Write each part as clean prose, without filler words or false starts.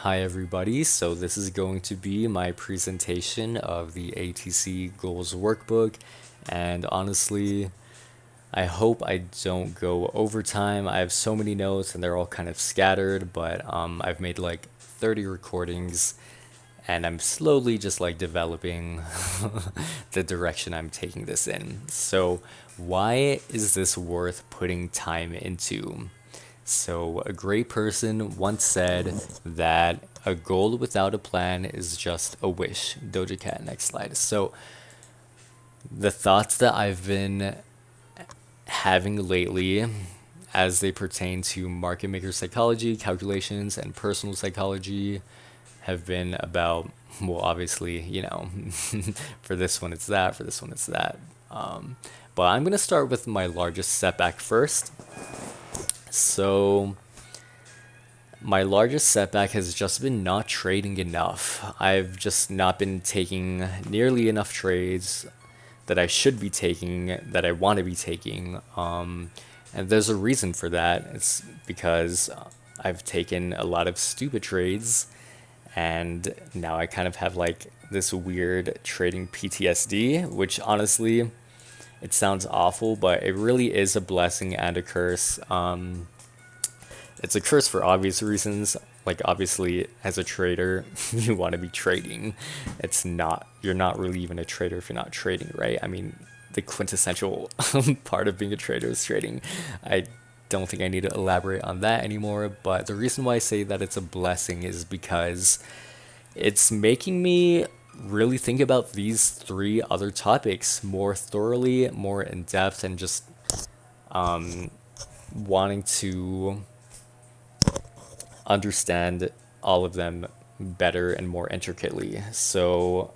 Hi everybody, so this is going to be my presentation of the ATC Goals Workbook, and honestly, I hope I don't go over time. I have so many notes and they're all kind of scattered, but I've made like 30 recordings and I'm slowly just like developing the direction I'm taking this in. So, why is this worth putting time into? So, a great person once said that a goal without a plan is just a wish. Doja Cat, next slide. So, the thoughts that I've been having lately as they pertain to market maker psychology, calculations, and personal psychology have been about, well, obviously, for this one it's that, for this one it's that. But I'm going to start with my largest setback first. So, my largest setback has just been not trading enough. I've just not been taking nearly enough trades that I should be taking, that I want to be taking. And there's a reason for that. It's because I've taken a lot of stupid trades, and now I kind of have like this weird trading PTSD, which honestly, it sounds awful, but it really is a blessing and a curse. It's a curse for obvious reasons. Like obviously, as a trader, you want to be trading. You're not really even a trader if you're not trading, right? I mean, the quintessential part of being a trader is trading. I don't think I need to elaborate on that anymore. But the reason why I say that it's a blessing is because it's making me really think about these three other topics more thoroughly, more in depth, and just wanting to understand all of them better and more intricately. So,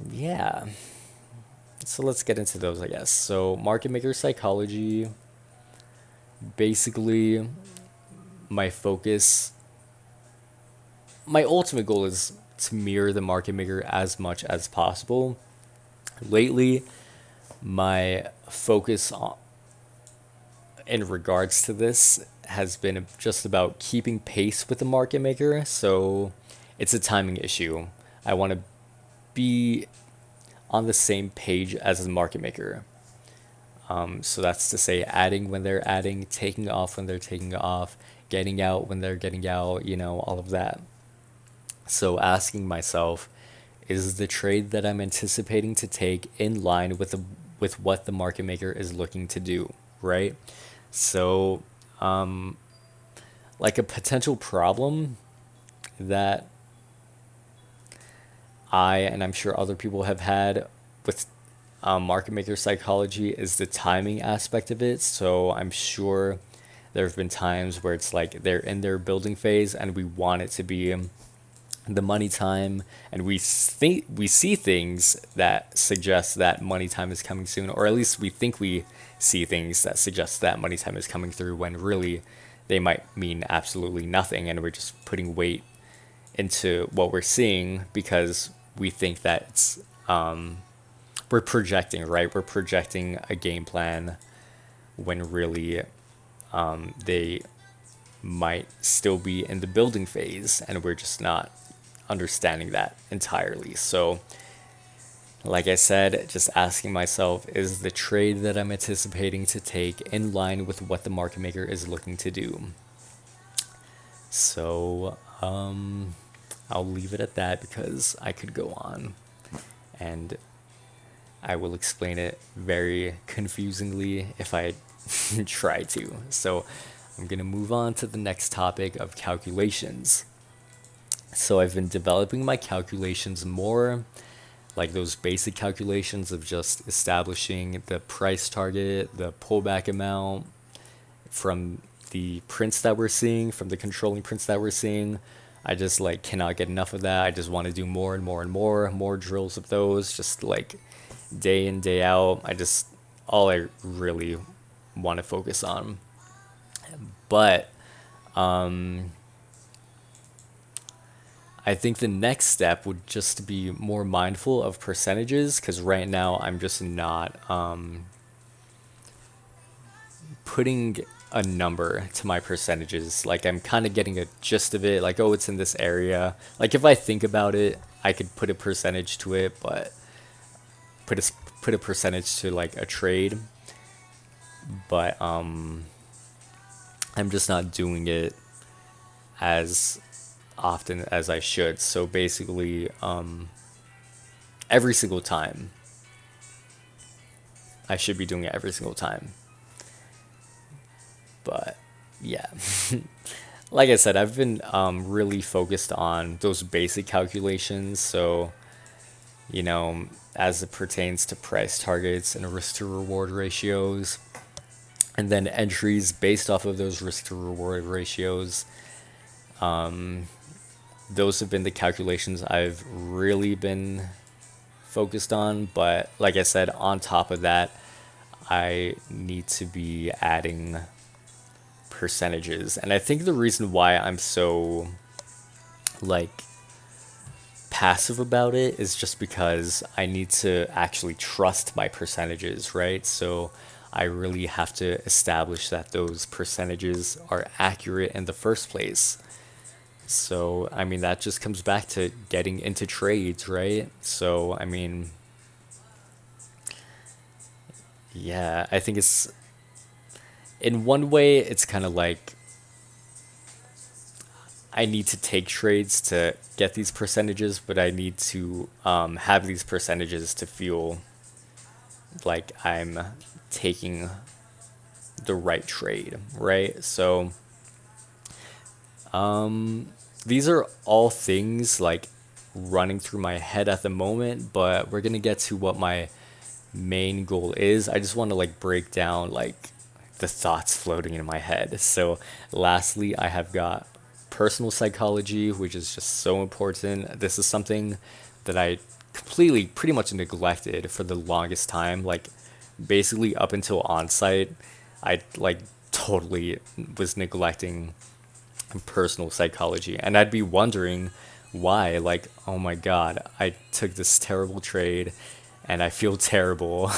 yeah. So let's get into those, I guess. So, market maker psychology, basically, my focus, my ultimate goal is to mirror the market maker as much as possible. Lately, my focus in regards to this has been just about keeping pace with the market maker. So it's a timing issue. I want to be on the same page as the market maker. So that's to say, adding when they're adding, taking off when they're taking off, getting out when they're getting out, all of that. So asking myself, is the trade that I'm anticipating to take in line with what the market maker is looking to do, right? So, like a potential problem that and I'm sure other people have had with market maker psychology is the timing aspect of it. So I'm sure there have been times where it's like they're in their building phase and we want it to be the money time, and we see things that suggest that money time is coming soon, or at least we think we see things that suggest that money time is coming through when really they might mean absolutely nothing, and we're just putting weight into what we're seeing because we think that it's we're projecting, right? We're projecting a game plan when really they might still be in the building phase and we're just not understanding that entirely. So, like I said, just asking myself, is the trade that I'm anticipating to take in line with what the market maker is looking to do? So, I'll leave it at that because I could go on and I will explain it very confusingly if I try to. So, I'm going to move on to the next topic of calculations. So I've been developing my calculations more, like those basic calculations of just establishing the price target, the pullback amount from the prints that we're seeing, from the controlling prints that we're seeing. I just like cannot get enough of that. I just want to do more and more and more drills of those, just like day in, day out. All I really want to focus on. But I think the next step would just be more mindful of percentages, because right now I'm just not putting a number to my percentages. Like I'm kind of getting a gist of it. Like, oh, it's in this area. Like if I think about it, I could put a percentage to it, but put a percentage to like a trade. But I'm just not doing it as often as I should. So basically, every single time, I should be doing it every single time. But yeah, like I said, I've been really focused on those basic calculations. So, you know, as it pertains to price targets and risk to reward ratios, and then entries based off of those risk to reward ratios. Those have been the calculations I've really been focused on. But like I said, on top of that, I need to be adding percentages. And I think the reason why I'm so like passive about it is just because I need to actually trust my percentages, right? So I really have to establish that those percentages are accurate in the first place. So, I mean, that just comes back to getting into trades, right? So, I mean, yeah, I think it's in one way, it's kind of like I need to take trades to get these percentages, but I need to have these percentages to feel like I'm taking the right trade, right? So, these are all things like running through my head at the moment, but we're gonna get to what my main goal is. I just want to like break down like the thoughts floating in my head. So, lastly, I have got personal psychology, which is just so important. This is something that I completely, pretty much neglected for the longest time. Like, basically, up until on site, I like totally was neglecting personal psychology. And I'd be wondering why. Like, oh my God, I took this terrible trade and I feel terrible.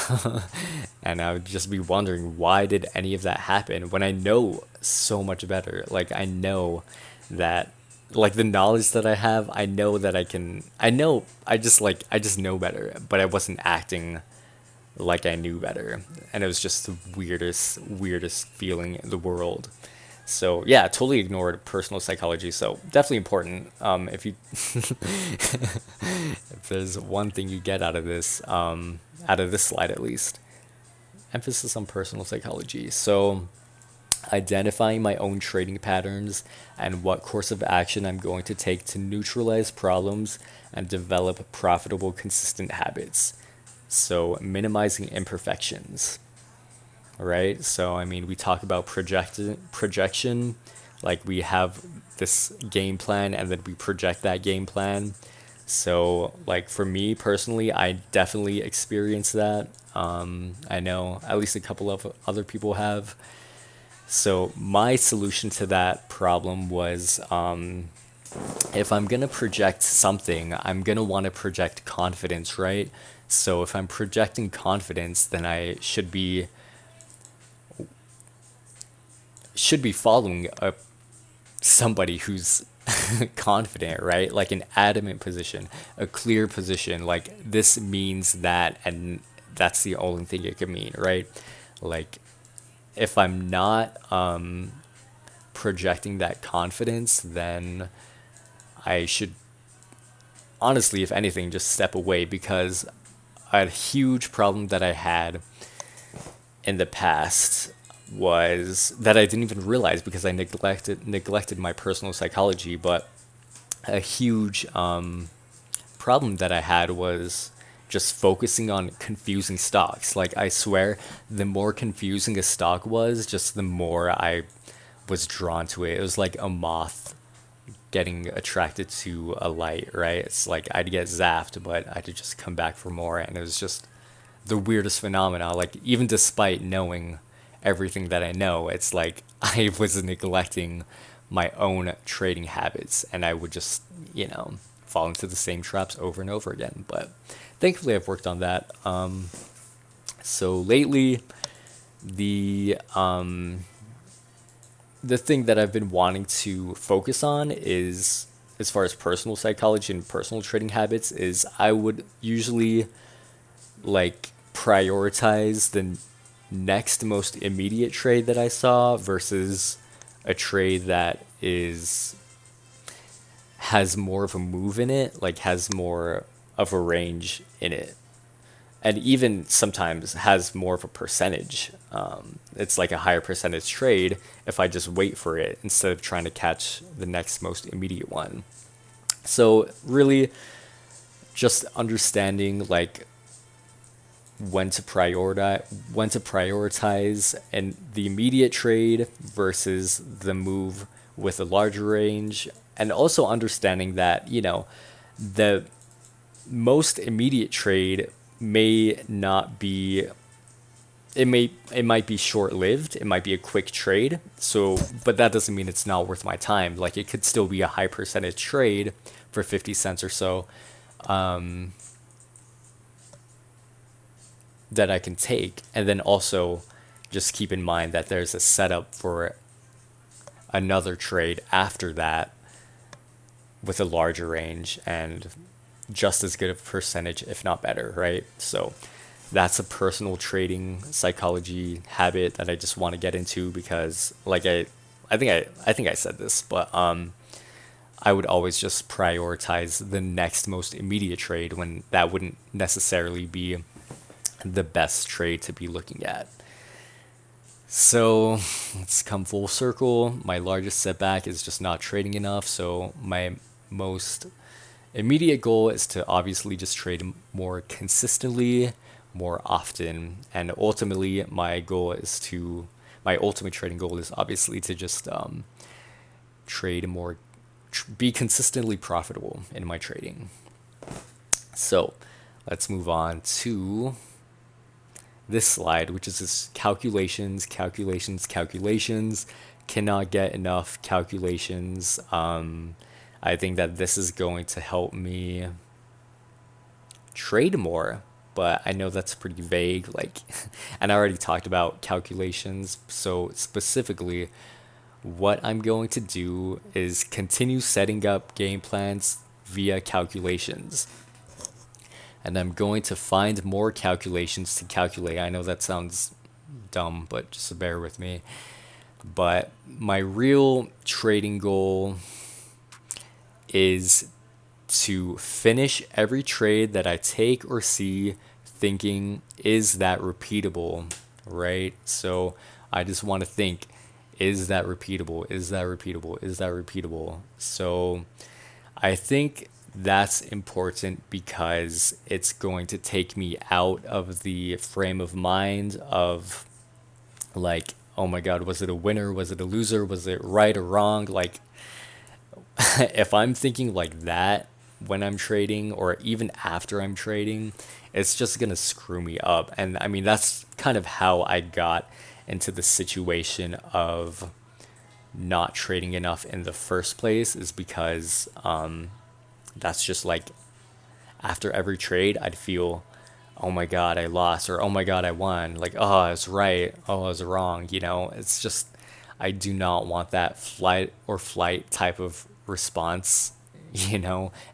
And I would just be wondering, why did any of that happen when I know so much better? Like, I know that, like, the knowledge that I have, I know that I know, I just know better, but I wasn't acting like I knew better. And it was just the weirdest feeling in the world. So yeah, totally ignored personal psychology. So definitely important. If you if there's one thing you get out of this slide at least, emphasis on personal psychology. So identifying my own trading patterns and what course of action I'm going to take to neutralize problems and develop profitable, consistent habits. So minimizing imperfections. Right? So, I mean, we talk about projection, like we have this game plan and then we project that game plan. So, like for me personally, I definitely experienced that. I know at least a couple of other people have. So, my solution to that problem was if I'm going to project something, I'm going to want to project confidence, right? So, if I'm projecting confidence, then I should be following somebody who's confident, right? Like an adamant position, a clear position. Like this means that, and that's the only thing it could mean, right? Like if I'm not projecting that confidence, then I should honestly, if anything, just step away because a huge problem that I had in the past was that I didn't even realize because I neglected my personal psychology. But a huge problem that I had was just focusing on confusing stocks. Like I swear, the more confusing a stock was, just the more I was drawn to it. It was like a moth getting attracted to a light, right? It's like I'd get zapped, but I'd just come back for more, and it was just the weirdest phenomena. Like even despite knowing everything that I know, it's like I was neglecting my own trading habits, and I would just, fall into the same traps over and over again. But thankfully, I've worked on that. So lately, the the thing that I've been wanting to focus on is, as far as personal psychology and personal trading habits, is I would usually like prioritize the next most immediate trade that I saw versus a trade that is has more of a move in it, like has more of a range in it, and even sometimes has more of a percentage. It's like a higher percentage trade if I just wait for it instead of trying to catch the next most immediate one. So really, just understanding like when to prioritize and the immediate trade versus the move with a larger range, and also understanding that the most immediate trade may not be it might be short lived, it might be a quick trade, so but that doesn't mean it's not worth my time. Like it could still be a high percentage trade for 50 cents or so, that I can take. And then also just keep in mind that there's a setup for another trade after that with a larger range and just as good of a percentage, if not better, right? So that's a personal trading psychology habit that I just want to get into because like I think I said this, but I would always just prioritize the next most immediate trade when that wouldn't necessarily be the best trade to be looking at. So let's come full circle. My largest setback is just not trading enough. So my most immediate goal is to obviously just trade more consistently, more often, and ultimately my ultimate trading goal is obviously to just trade more, be consistently profitable in my trading. So let's move on to this slide, which is this calculations, calculations, calculations. Cannot get enough calculations. I think that this is going to help me trade more, but I know that's pretty vague. Like, and I already talked about calculations. So specifically, what I'm going to do is continue setting up game plans via calculations. And I'm going to find more calculations to calculate. I know that sounds dumb, but just bear with me. But my real trading goal is to finish every trade that I take or see thinking, is that repeatable, right? So I just want to think, is that repeatable? Is that repeatable? Is that repeatable? So I think that's important because it's going to take me out of the frame of mind of like, oh my God, was it a winner? Was it a loser? Was it right or wrong? Like, if I'm thinking like that when I'm trading or even after I'm trading, it's just gonna screw me up. And I mean, that's kind of how I got into the situation of not trading enough in the first place, is because that's just like after every trade, I'd feel, oh my God, I lost, or oh my God, I won. Like, oh, I was right. Oh, I was wrong. It's just, I do not want that flight or flight type of response,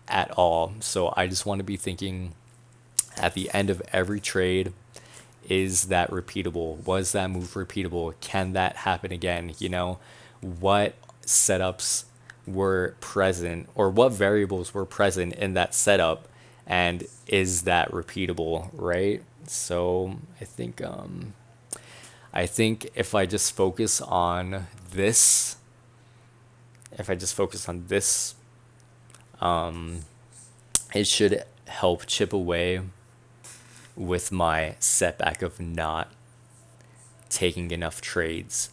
at all. So I just want to be thinking at the end of every trade, is that repeatable? Was that move repeatable? Can that happen again? What setups were present or what variables were present in that setup, and is that repeatable, right? So I think if I just focus on this, it should help chip away with my setback of not taking enough trades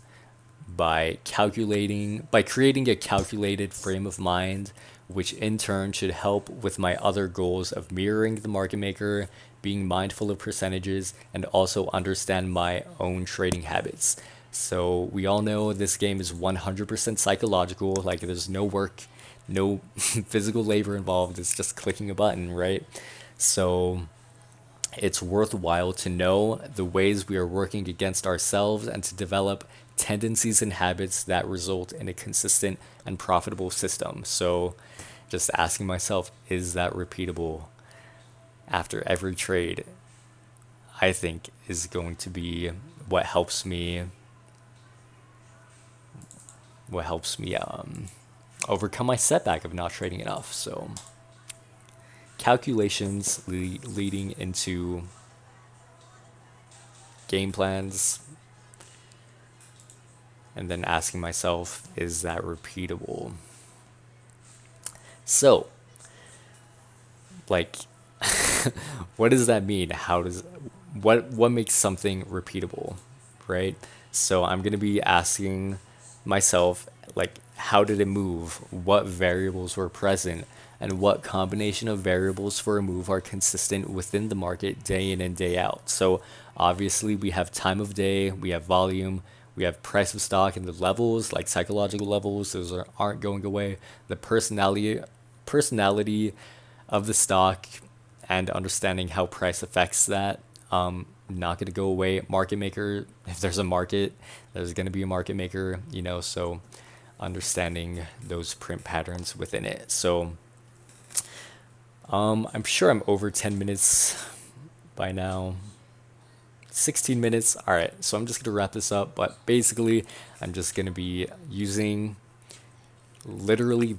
by creating a calculated frame of mind, which in turn should help with my other goals of mirroring the market maker, being mindful of percentages, and also understand my own trading habits. So we all know this game is 100% psychological. Like, there's no work, no physical labor involved. It's just clicking a button, right? So it's worthwhile to know the ways we are working against ourselves and to develop tendencies and habits that result in a consistent and profitable system. So just asking myself, is that repeatable after every trade, I think is going to be what helps me overcome my setback of not trading enough. So calculations leading into game plans, and then asking myself, is that repeatable? So, like, what does that mean? What makes something repeatable, right? So I'm gonna be asking myself, like, how did it move? What variables were present? And what combination of variables for a move are consistent within the market day in and day out? So obviously we have time of day, we have volume, we have price of stock, and the levels, like psychological levels, those aren't going away. The personality of the stock and understanding how price affects that, not going to go away. Market maker, if there's a market, there's going to be a market maker, so understanding those print patterns within it. So I'm sure I'm over 10 minutes by now. 16 minutes. All right, so I'm just going to wrap this up, but basically I'm just going to be using literally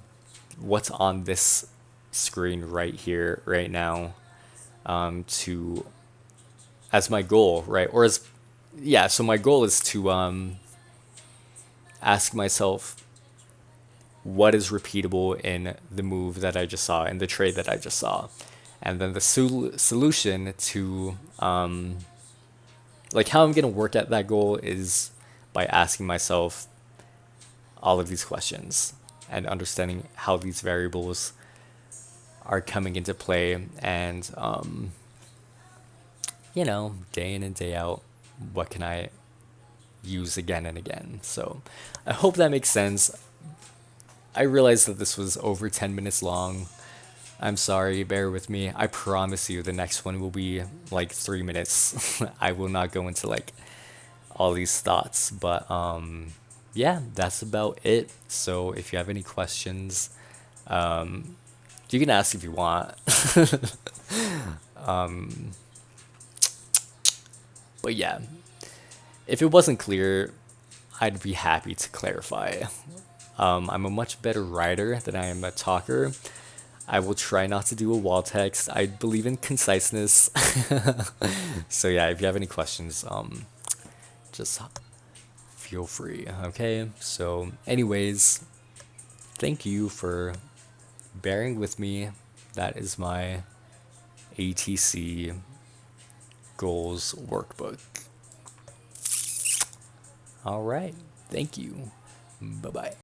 what's on this screen right here, right now, to as my goal, right? Or as, yeah, so my goal is to ask myself, what is repeatable in the move that I just saw, in the trade that I just saw? And then the solution to, like, how I'm going to work at that goal is by asking myself all of these questions and understanding how these variables are coming into play, and day in and day out, what can I use again and again? So I hope that makes sense. I realize that this was over 10 minutes long. I'm sorry, bear with me. I promise you the next one will be like 3 minutes. I will not go into like all these thoughts, but yeah, that's about it. So if you have any questions, you can ask if you want. But yeah, if it wasn't clear, I'd be happy to clarify. I'm a much better writer than I am a talker. I will try not to do a wall text. I believe in conciseness. So yeah, if you have any questions, just feel free. Okay. So, anyways, thank you for bearing with me. That is my ATC goals workbook. All right. Thank you. Bye bye.